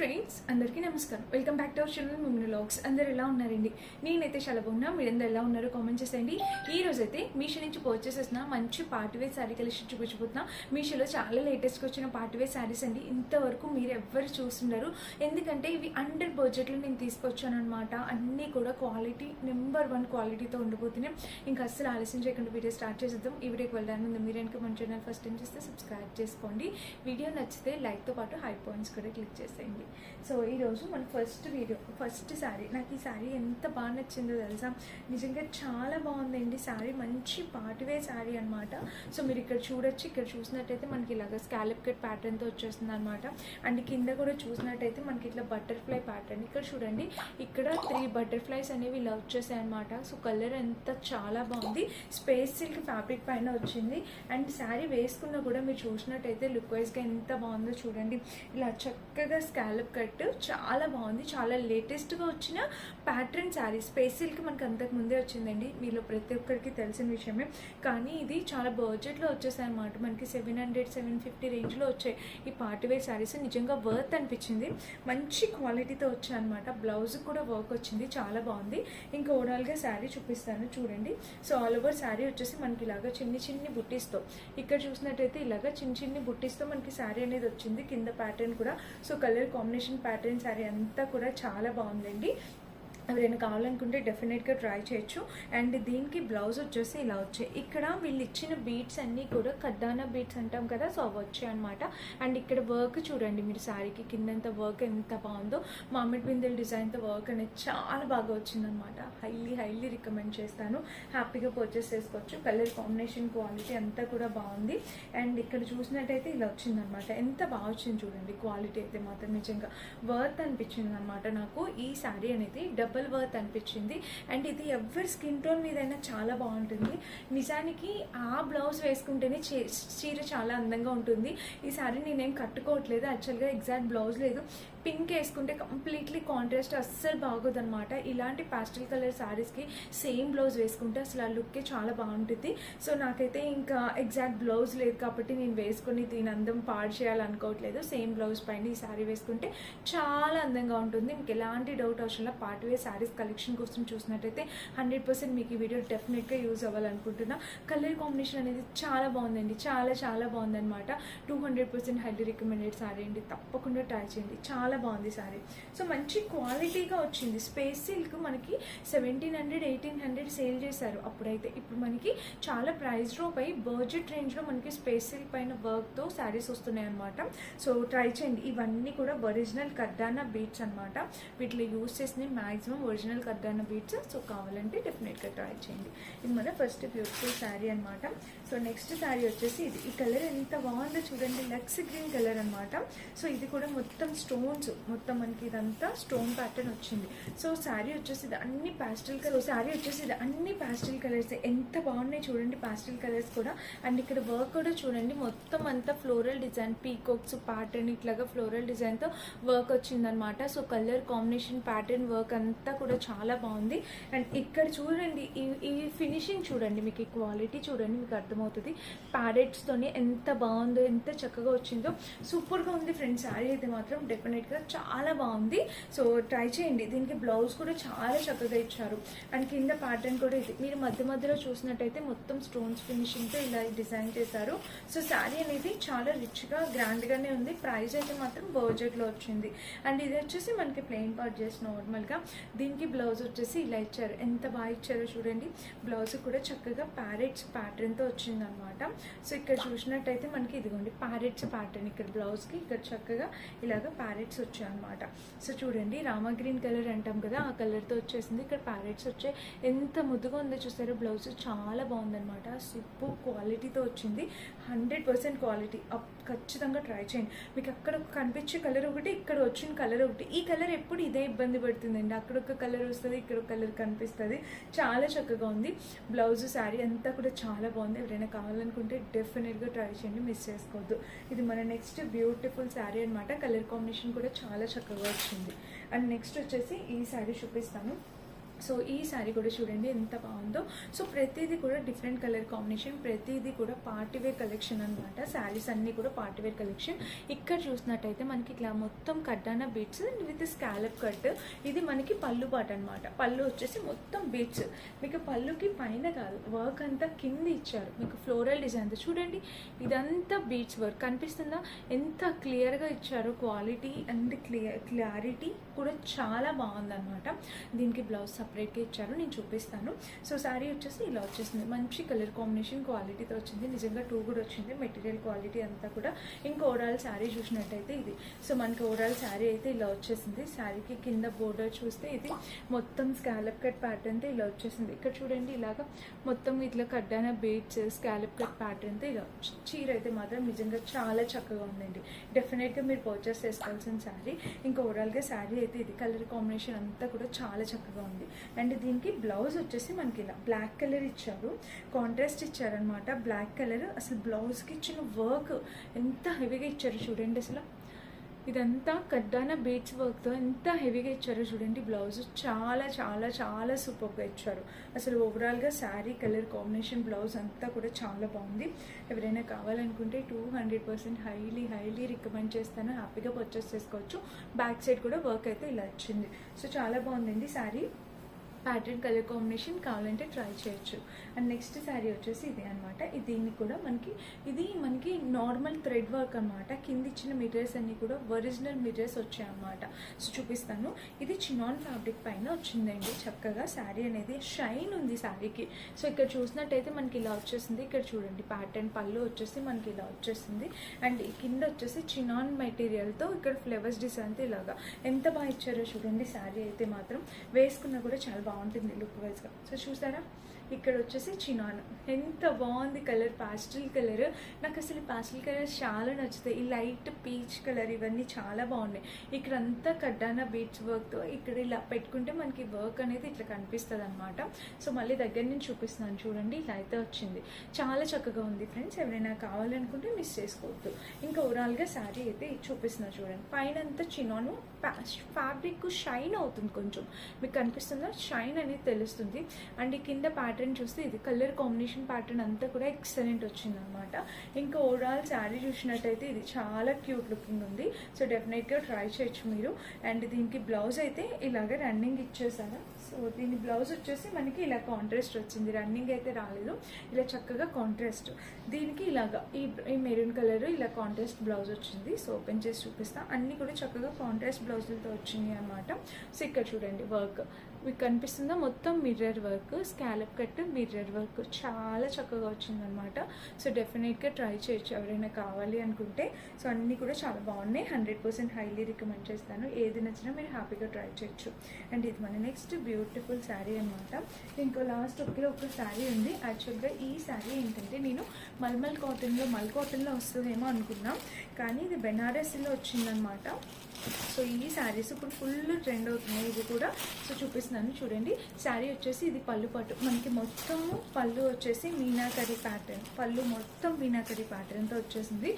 Friends, అందరికీ నమస్కారం. Welcome back to our channel మిమ్ని వ్లాగ్స్. అందరు ఎలా ఉన్నారండి? నేనైతే చాలా బాగున్నా. మీరందరూ ఎలా ఉన్నారో కామెంట్ చేసేయండి. ఈ రోజైతే మీషో నుంచి పర్చేస్ చేసిన మంచి పార్టీవేర్ శారీ కలెక్షన్ చూపించబోతున్నా. మీషోలో చాలా లేటెస్ట్గా వచ్చిన పార్టీవేర్ శారీస్ అండి. ఇంతవరకు మీరు ఎవ్వరు చూస్తున్నారు, ఎందుకంటే ఇవి అండర్ బడ్జెట్లో నేను తీసుకొచ్చాను అనమాట. అన్నీ కూడా క్వాలిటీ నెంబర్ 1 క్వాలిటీతో ఉండిపోతున్నాయి. ఇంకా అస్సలు ఆలస్యం చేయకుండా వీడియో స్టార్ట్ చేసేద్దాం. ఈ వీడియోకి వెళ్ళడానికి ముందు మీరు కనుక మన ఛానల్ ఫస్ట్ టైం చేస్తే సబ్స్క్రైబ్ చేసుకోండి. వీడియో నచ్చితే లైక్తో పాటు హై పాయింట్స్ కూడా క్లిక్ చేసేయండి. సో ఈరోజు మన ఫస్ట్ శారీ. నాకు ఈ శారీ ఎంత బాగా నచ్చిందో తెలుసా, నిజంగా చాలా బాగుందండి. శారీ మంచి పార్టీవేర్ శారీ అనమాట. సో మీరు ఇక్కడ చూడొచ్చు, ఇక్కడ చూసినట్టయితే మనకి ఇలాగ స్కాలప్ కట్ ప్యాటర్న్తో వచ్చేస్తుంది అనమాట. అండ్ కింద కూడా చూసినట్టయితే మనకి ఇట్లా బటర్ఫ్లై ప్యాటర్న్. ఇక్కడ చూడండి, ఇక్కడ 3 బటర్ఫ్లైస్ అనేవి ఇలా వచ్చేసాయి అనమాట. సో కలర్ ఎంత చాలా బాగుంది. స్పేస్ సిల్క్ ఫ్యాబ్రిక్ పైన వచ్చింది. అండ్ శారీ వేసుకున్నా కూడా మీరు చూసినట్టయితే లుక్ వైజ్గా ఎంత బాగుందో చూడండి. ఇలా చక్కగా స్కాలప్ కట్ చాలా బాగుంది. చాలా లేటెస్ట్గా వచ్చిన ప్యాటర్న్ శారీ. స్పేస్ సిల్క్ మనకు అంతకు ముందే వచ్చిందండి, మీలో ప్రతి ఒక్కరికి తెలిసిన విషయమే. కానీ ఇది చాలా బడ్జెట్లో వచ్చేసాయి అనమాట. మనకి 700-750 రేంజ్లో వచ్చాయి ఈ పార్టీవేర్ శారీస్. నిజంగా వర్త్ అనిపించింది. మంచి క్వాలిటీతో వచ్చాయి అనమాట. బ్లౌజ్ కూడా వర్క్ వచ్చింది, చాలా బాగుంది. ఇంకా ఓవరాల్గా శారీ చూపిస్తాను చూడండి. సో ఆల్ ఓవర్ శారీ వచ్చేసి మనకి ఇలాగా చిన్ని బుట్టీస్తో, ఇక్కడ చూసినట్టయితే ఇలాగా చిన్ని బుట్టీస్తో మనకి శారీ అనేది వచ్చింది. కింద ప్యాటర్న్ కూడా so colour combination pattern sari అంతా కూడా చాలా బాగుందండి. ఎవరైనా కావాలనుకుంటే డెఫినెట్గా ట్రై చేయొచ్చు. అండ్ దీనికి బ్లౌజ్ వచ్చేసి ఇలా వచ్చాయి. ఇక్కడ వీళ్ళు ఇచ్చిన బీట్స్ అన్నీ కూడా కడ్డానా బీట్స్ అంటాం కదా, సో అవి వచ్చాయి అనమాట. అండ్ ఇక్కడ వర్క్ చూడండి మీరు, శారీకి కిందంత వర్క్ ఎంత బాగుందో. మామిడి బిందెల డిజైన్తో వర్క్ అనేది చాలా బాగా వచ్చిందనమాట. హైలీ రికమెండ్ చేస్తాను. హ్యాపీగా పర్చేస్ చేసుకోవచ్చు. కలర్ కాంబినేషన్ క్వాలిటీ అంతా కూడా బాగుంది. అండ్ ఇక్కడ చూసినట్టయితే ఇలా వచ్చిందనమాట. ఎంత బాగా వచ్చింది చూడండి. క్వాలిటీ అయితే మాత్రం నిజంగా వర్త్ అనిపించింది అనమాట. నాకు ఈ శారీ అనేది డబుల్ వర్త్ అనిపించింది. అండ్ ఇది ఎవరి స్కిన్ టోన్ మీదైనా చాలా బాగుంటుంది. నిజానికి ఆ బ్లౌజ్ వేసుకుంటేనే చీర చాలా అందంగా ఉంటుంది. ఈ శారీ నేనేం కట్టుకోవట్లేదు, యాక్చువల్గా ఎగ్జాక్ట్ బ్లౌజ్ లేదు. పింక్ వేసుకుంటే కంప్లీట్లీ కాంట్రాస్ట్ అస్సలు బాగోదు అనమాట. ఇలాంటి పాస్టల్ కలర్ శారీస్కి సేమ్ బ్లౌజ్ వేసుకుంటే అసలు ఆ లుక్కే చాలా బాగుంటుంది. సో నాకైతే ఇంకా ఎగ్జాక్ట్ బ్లౌజ్ లేదు కాబట్టి నేను వేసుకుని దీని అందం పాడు చేయాలనుకోవట్లేదు. సేమ్ బ్లౌజ్ పైన ఈ శారీ వేసుకుంటే చాలా అందంగా ఉంటుంది. మీకు ఎలాంటి డౌట్ అవసరం. పార్టీవేర్ శారీస్ కలెక్షన్ కోసం చూసినట్టయితే 100% మీకు ఈ వీడియో డెఫినెట్గా యూజ్ అవ్వాలనుకుంటున్నా. కలర్ కాంబినేషన్ అనేది చాలా బాగుందండి. చాలా బాగుందన్నమాట. 200% హైలీ రికమెండెడ్ శారీ అండి. తప్పకుండా ట్రై చేయండి. చాలా బాగుంది శారీ. సో మంచి క్వాలిటీగా వచ్చింది. స్పేస్ సిల్క్ మనకి 1700-1800 సేల్ చేశారు అప్పుడైతే. ఇప్పుడు మనకి చాలా ప్రైస్ డ్రాప్ అయ్యి బడ్జెట్ రేంజ్లో మనకి స్పేస్ సిల్క్ పైన వర్క్తో శారీస్ వస్తున్నాయి అనమాట. సో ట్రై చేయండి. ఇవన్నీ కూడా ఒరిజినల్ కడ్డానా బీట్స్ అనమాట. వీటిలో యూజ్ చేసిన మ్యాక్సిమం ఒరిజినల్ కడ్డానా బీట్స్. సో కావాలంటే డెఫినెట్గా ట్రై చేయండి. ఇది మన ఫస్ట్ బ్యూటిఫుల్ శారీ అనమాట. సో నెక్స్ట్ శారీ వచ్చేసి ఇది. ఈ కలర్ ఎంత బాగుందో చూడండి. లక్స్ గ్రీన్ కలర్ అనమాట. సో ఇది కూడా మొత్తం స్టోన్స్, మొత్తం మనకి ఇదంతా స్టోన్ ప్యాటర్న్ వచ్చింది. సో శారీ వచ్చేసి ఇది అన్ని ప్యాస్టల్ కలర్స్. ఎంత బాగున్నాయి చూడండి ప్యాస్టల్ కలర్స్ కూడా. అండ్ ఇక్కడ వర్క్ కూడా చూడండి, మొత్తం అంతా ఫ్లోరల్ డిజైన్, పీకాక్స్ ప్యాటర్న్ ఇట్లాగా ఫ్లోరల్ డిజైన్తో వర్క్ వచ్చిందనమాట. So colour combination pattern work అంతా కూడా చాలా బాగుంది. అండ్ ఇక్కడ చూడండి ఈ ఫినిషింగ్ చూడండి, మీకు ఈ క్వాలిటీ చూడండి, మీకు అర్థమవుతుంది. ప్యారెట్స్తోని ఎంత బాగుందో, ఎంత చక్కగా వచ్చిందో. సూపర్గా ఉంది ఫ్రెండ్స్. శారీ అయితే మాత్రం డెఫినెట్గా చాలా బాగుంది. సో ట్రై చేయండి. దీనికి బ్లౌజ్ కూడా చాలా చక్కగా ఇచ్చారు. అండ్ కింద ప్యాటర్న్ కూడా ఇది మీరు మధ్యలో చూసినట్టయితే మొత్తం స్టోన్స్ ఫినిషింగ్తో ఇలా డిజైన్ చేశారు. సో శారీ అనేది చాలా రిచ్గా గ్రాండ్గానే ఉంది. ప్రైస్ అయితే మాత్రం బడ్జెట్లో వచ్చింది. అండ్ ఇది వచ్చేసి మనకి ప్లెయిన్ పార్ట్ చేసి నార్మల్గా. దీనికి బ్లౌజ్ వచ్చేసి ఇలా ఇచ్చారు. ఎంత బాగా ఇచ్చారో చూడండి. బ్లౌజ్ కూడా చక్కగా ప్యారెట్స్ ప్యాటర్న్తో వచ్చిందనమాట. సో ఇక్కడ చూసినట్టయితే మనకి ఇదిగోండి ప్యారెట్స్ ప్యాటర్న్. ఇక్కడ బ్లౌజ్కి ఇక్కడ చక్కగా ఇలాగ ప్యారెట్స్ వచ్చాయి అనమాట. సో చూడండి, రామా గ్రీన్ కలర్ అంటాం కదా, ఆ కలర్తో వచ్చేసింది. ఇక్కడ ప్యారెట్స్ వచ్చాయి. ఎంత ముద్దుగా ఉందో చూసారో. బ్లౌజ్ చాలా బాగుందనమాట. సూపర్ క్వాలిటీతో వచ్చింది. 100% క్వాలిటీ. ఖచ్చితంగా ట్రై చేయండి. మీకు అక్కడ కనిపించే కలర్ ఒకటి, ఇక్కడ వచ్చిన కలర్ ఒకటి. ఈ కలర్ ఎప్పుడు ఇదే ఇబ్బంది పడుతుందండి. అక్కడ ఒక కలర్ వస్తుంది, ఇక్కడ ఒక కలర్ కనిపిస్తుంది. చాలా చక్కగా ఉంది. బ్లౌజ్ శారీ అంతా కూడా చాలా బాగుంది. ఎవరైనా కావాలనుకుంటే డెఫినెట్గా ట్రై చేయండి, మిస్ చేసుకోవద్దు. ఇది మన నెక్స్ట్ బ్యూటిఫుల్ శారీ అనమాట. కలర్ కాంబినేషన్ కూడా చాలా చక్కగా వచ్చింది. అండ్ నెక్స్ట్ వచ్చేసి ఈ శారీ చూపిస్తాను. సో ఈ శారీ కూడా చూడండి ఎంత బాగుందో. సో ప్రతిదీ కూడా డిఫరెంట్ కలర్ కాంబినేషన్, ప్రతిదీ కూడా పార్టీవేర్ కలెక్షన్ అనమాట. శారీస్ అన్నీ కూడా పార్టీవేర్ కలెక్షన్. ఇక్కడ చూసినట్టయితే మనకి ఇట్లా మొత్తం కడ్డాన బీట్స్ విత్ స్కాలప్ కట్. ఇది మనకి పళ్ళు పాట అనమాట. పళ్ళు వచ్చేసి మొత్తం బీట్స్, మీకు పళ్ళుకి పైన కాదు వర్క్ అంతా కింద ఇచ్చారు, మీకు ఫ్లోరల్ డిజైన్తో చూడండి. ఇదంతా బీట్స్ వర్క్ కనిపిస్తుందా, ఎంత క్లియర్గా ఇచ్చారో. క్వాలిటీ అండ్ క్లారిటీ కూడా చాలా బాగుందన్నమాట. దీనికి బ్లౌజ్ సపరేట్గా ఇచ్చారు, నేను చూపిస్తాను. సో శారీ వచ్చేసి ఇలా వచ్చేసింది, మంచి కలర్ కాంబినేషన్ క్వాలిటీతో వచ్చింది. నిజంగా 2 కూడా వచ్చింది, మెటీరియల్ క్వాలిటీ అంతా కూడా. ఇంకా ఓవరాల్ శారీ చూసినట్టయితే ఇది. సో మనకి ఓవరాల్ శారీ అయితే ఇలా వచ్చేసింది. శారీకి కింద బోర్డర్ చూస్తే ఇది మొత్తం స్కాలప్ కట్ ప్యాటర్న్తో ఇలా వచ్చేసింది. ఇక్కడ చూడండి ఇలాగా మొత్తం ఇట్లా కడ్డాన బీడ్స్ స్కాలప్ కట్ ప్యాటర్న్తో ఇలా చీర అయితే మాత్రం నిజంగా చాలా చక్కగా ఉందండి. డెఫినెట్గా మీరు పర్చేస్ చేసుకోవాల్సిన శారీ. ఇంకా ఓవరాల్గా శారీ అయితే ఇది కలర్ కాంబినేషన్ అంతా కూడా చాలా చక్కగా ఉంది. అండ్ దీనికి బ్లౌజ్ వచ్చేసి మనకి ఇలా బ్లాక్ కలర్ ఇచ్చారు, కాంట్రాస్ట్ ఇచ్చారనమాట. బ్లాక్ కలర్ అసలు బ్లౌజ్కి ఇచ్చిన వర్క్ ఎంత హెవీగా ఇచ్చారు చూడండి. అసలు ఇదంతా కడ్డాన బీట్స్ వర్క్తో ఎంత హెవీగా ఇచ్చారో చూడండి. బ్లౌజ్ చాలా చాలా చాలా సూపర్గా ఇచ్చారు. అసలు ఓవరాల్గా శారీ కలర్ కాంబినేషన్ బ్లౌజ్ అంతా కూడా చాలా బాగుంది. ఎవరైనా కావాలనుకుంటే 200% హైలీ రికమెండ్ చేస్తాను. హ్యాపీగా పర్చేస్ చేసుకోవచ్చు. బ్యాక్ సైడ్ కూడా వర్క్ అయితే ఇలా వచ్చింది. సో చాలా బాగుందండి శారీ. ప్యాటర్న్ కలర్ కాంబినేషన్ కావాలంటే ట్రై చేయొచ్చు. అండ్ నెక్స్ట్ శారీ వచ్చేసి ఇది అనమాట. దీన్ని కూడా మనకి నార్మల్ థ్రెడ్ వర్క్ అనమాట. కింద ఇచ్చిన మిర్రర్స్ అన్ని కూడా ఒరిజినల్ మిర్రర్స్ వచ్చాయన్నమాట. సో చూపిస్తాను. ఇది చినాన్ ఫ్యాబ్రిక్ పైన వచ్చిందండి. చక్కగా శారీ అనేది షైన్ ఉంది శారీకి. సో ఇక్కడ చూసినట్టయితే మనకి ఇలా వచ్చేసింది. ఇక్కడ చూడండి ప్యాటర్న్ పళ్ళు వచ్చేసి మనకి ఇలా వచ్చేసింది. అండ్ కింద వచ్చేసి చినాన్ మెటీరియల్తో ఇక్కడ ఫ్లవర్స్ డిజైన్తో ఇలాగా ఎంత బాగా ఇచ్చారో చూడండి. శారీ అయితే మాత్రం వేసుకున్నా కూడా చాలా బాగుంటుంది లుక్ వైజ్గా. సో చూసారా ఇక్కడ వచ్చేసి చినాన్ ఎంత బాగుంది కలర్, పాస్టల్ కలర్. నాకు అసలు పాస్టల్ కలర్స్ చాలా నచ్చుతాయి. ఈ లైట్ పీచ్ కలర్ ఇవన్నీ చాలా బాగున్నాయి. ఇక్కడ అంతా కడ్డాన బీట్స్ వర్క్తో ఇక్కడ ఇలా పెట్టుకుంటే మనకి వర్క్ అనేది ఇట్లా కనిపిస్తుంది అనమాట. సో మళ్ళీ దగ్గర నుంచి చూపిస్తున్నాను చూడండి. ఇలా అయితే వచ్చింది, చాలా చక్కగా ఉంది ఫ్రెండ్స్. ఎవరైనా కావాలనుకుంటే మిస్ చేసుకోవద్దు. ఇంకా ఓవరాల్గా శారీ అయితే చూపిస్తున్నాను చూడండి. పైన అంతా చినాను ఫ్యాబ్రిక్ షైన్ అవుతుంది, కొంచెం మీకు కనిపిస్తుందా షైన్ అనేది తెలుస్తుంది. అండ్ ఈ కింద ప్యాటర్న్ చూస్తే ఇది కలర్ కాంబినేషన్ ప్యాటర్న్ అంతా కూడా ఎక్సలెంట్ వచ్చింది అనమాట. ఇంకా ఓవరాల్ శారీ చూసినట్టయితే ఇది చాలా క్యూట్ లుకింగ్ ఉంది. సో డెఫినెట్గా ట్రై చేయొచ్చు మీరు. అండ్ దీనికి బ్లౌజ్ అయితే ఇలాగ రన్నింగ్ ఇచ్చేసారా. సో దీని బ్లౌజ్ వచ్చేసి మనకి ఇలా కాంట్రాస్ట్ వచ్చింది, రన్నింగ్ అయితే రాలేదు. ఇలా చక్కగా కాంట్రాస్ట్ దీనికి ఇలాగా ఈ మెరూన్ కలర్ ఇలా కాంట్రాస్ట్ బ్లౌజ్ వచ్చింది. సో ఓపెన్ చేసి చూపిస్తా. అన్నీ కూడా చక్కగా కాంట్రాస్ట్ బ్లౌజులతో వచ్చినాయి అనమాట. సో ఇక్కడ చూడండి వర్క్ మీకు కనిపిస్తుందా, మొత్తం mirror work, scallop cut mirror work చాలా చక్కగా వచ్చిందనమాట. సో డెఫినెట్గా ట్రై చేయొచ్చు ఎవరైనా కావాలి అనుకుంటే. సో అన్నీ కూడా చాలా బాగున్నాయి. 100% హైలీ రికమెండ్ చేస్తాను. ఏది నచ్చినా మీరు హ్యాపీగా ట్రై చేయొచ్చు. అండ్ ఇది మన నెక్స్ట్ బ్యూటిఫుల్ శారీ అనమాట. ఇంకో లాస్ట్ ఒక శారీ ఉంది. యాక్చువల్గా ఈ శారీ ఏంటంటే నేను మల్ కాటన్లో వస్తుందేమో అనుకున్నాం, కానీ ఇది బెనారస్లో వచ్చిందనమాట. సో ఈ శారీస్ ఇప్పుడు ఫుల్ ట్రెండ్ అవుతున్నాయి ఇది కూడా. సో చూపిస్తున్నాను చూడండి. శారీ వచ్చేసి ఇది పళ్ళు పట్టు, మనకి మొత్తం పళ్ళు వచ్చేసి మీనాకరీ ప్యాటర్న్, పళ్ళు మొత్తం మీనాకరీ ప్యాటర్న్తో వచ్చేసింది.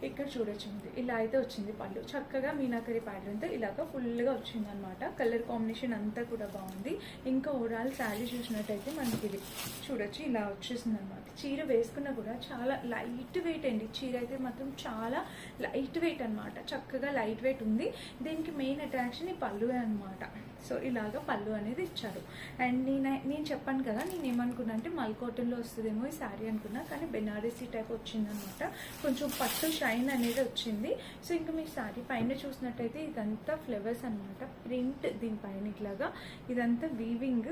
ఇక్కడ చూడొచ్చు ఇలా అయితే వచ్చింది పళ్ళు, చక్కగా మీనాకరీ ప్యాటర్న్తో ఇలాగ ఫుల్గా వచ్చింది అనమాట. కలర్ కాంబినేషన్ అంతా కూడా బాగుంది. ఇంకా ఓవరాల్ శారీ చూసినట్టయితే మనకి ఇది చూడొచ్చు ఇలా వచ్చేసింది అనమాట. చీర వేసుకున్నా కూడా చాలా లైట్ వెయిట్ అండి. చీర అయితే మాత్రం చాలా లైట్ వెయిట్ అనమాట, చక్కగా లైట్ వెయిట్ ఉంది. దీనికి మెయిన్ అట్రాక్షన్ ఈ పళ్ళువే అనమాట. సో ఇలాగ పళ్ళు అనేది ఇచ్చారు. అండ్ నేను చెప్పాను కదా, నేను ఏమనుకున్నా అంటే మల్ కాటన్లో వస్తుందేమో ఈ శారీ అనుకున్నా, కానీ బెనారసీ టైప్ వచ్చిందనమాట. కొంచెం పట్టు షైన్ అనేది వచ్చింది. సో ఇంకా మీ శారీ పైన చూసినట్టయితే ఇదంతా ఫ్లవర్స్ అనమాట, ప్రింట్ దీనిపైన ఇట్లాగా ఇదంతా వీవింగ్,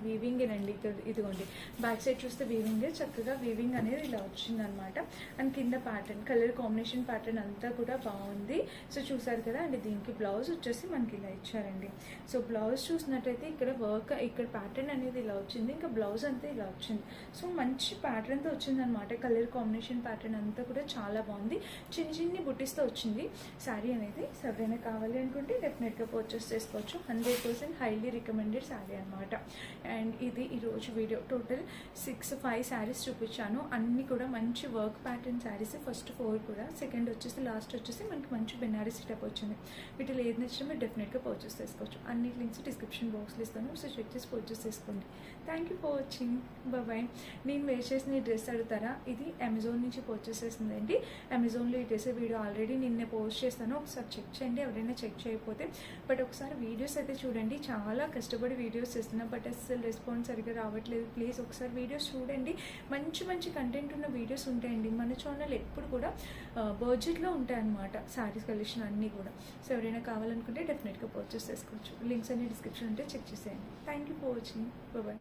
వీవింగేనండి. ఇదిగోండి బ్యాక్ సైడ్ చూస్తే వీవింగ్, చక్కగా వీవింగ్ అనేది ఇలా వచ్చిందనమాట. అండ్ కింద ప్యాటర్న్ కలర్ కాంబినేషన్ ప్యాటర్న్ అంతా కూడా బాగుంది. సో చూసారు కదా. అండ్ దీనికి బ్లౌజ్ వచ్చేసి మనకి ఇలా ఇచ్చారండి. సో బ్లౌజ్ చూసినట్టయితే ఇక్కడ వర్క్, ఇక్కడ ప్యాటర్న్ అనేది ఇలా వచ్చింది, ఇంకా బ్లౌజ్ అంతా ఇలా వచ్చింది. సో మంచి ప్యాటర్న్తో వచ్చింది అనమాట. కలర్ కాంబినేషన్ ప్యాటర్న్ అంతా కూడా చాలా బాగుంది. చిన్న చిన్ని బుట్టీస్తో వచ్చింది శారీ అనేది. ఎవరైనా కావాలి అనుకుంటే డెఫినెట్గా పర్చేస్ చేసుకోవచ్చు. 100% హైలీ రికమెండెడ్ శారీ అనమాట. అండ్ ఇది ఈరోజు వీడియో. టోటల్ 5 శారీస్ చూపించాను. అన్నీ కూడా మంచి వర్క్ ప్యాటర్న్ శారీస్. ఫస్ట్ 4 కూడా, సెకండ్ వచ్చేసి లాస్ట్ వచ్చేసి మనకి మంచి బెనారసీ టైప్ వచ్చింది. వీటిలో ఏది నచ్చినా మీరు డెఫినెట్గా పర్చేస్ చేసుకోవచ్చు. అన్ని లింక్స్ డిస్క్రిప్షన్ బాక్స్లో ఇస్తాను, సో చెక్ చేసి పర్చేస్ చేసుకోండి. Thank you for watching. Bye. నేను వేర్ చేసిన ఈ డ్రెస్ అడుగుతారా? ఇది అమెజాన్ నుంచి పర్చేస్ చేసిందండి. అమెజాన్లో ఈ డ్రెస్ వీడియో ఆల్రెడీ నిన్నే పోస్ట్ చేస్తాను, ఒకసారి చెక్ చేయండి ఎవరైనా చెక్ చేయకపోతే. బట్ ఒకసారి వీడియోస్ అయితే చూడండి. చాలా కష్టపడి వీడియోస్ చేస్తున్నా బట్ అస్సలు రెస్పాన్స్ సరిగ్గా రావట్లేదు. ప్లీజ్ ఒకసారి వీడియోస్ చూడండి. మంచి మంచి కంటెంట్ ఉన్న వీడియోస్ ఉంటాయండి. మన ఛానల్ ఎప్పుడు కూడా బడ్జెట్లో ఉంటాయి అన్నమాట. శారీస్ కలెక్షన్ అన్నీ కూడా. సో ఎవరైనా కావాలనుకుంటే డెఫినెట్గా పర్చేస్ చేసుకోవచ్చు. లింక్స్ అన్ని డిస్క్రిప్షన్ ఉంటే చెక్ చేసేయండి. Thank you for watching. Bye.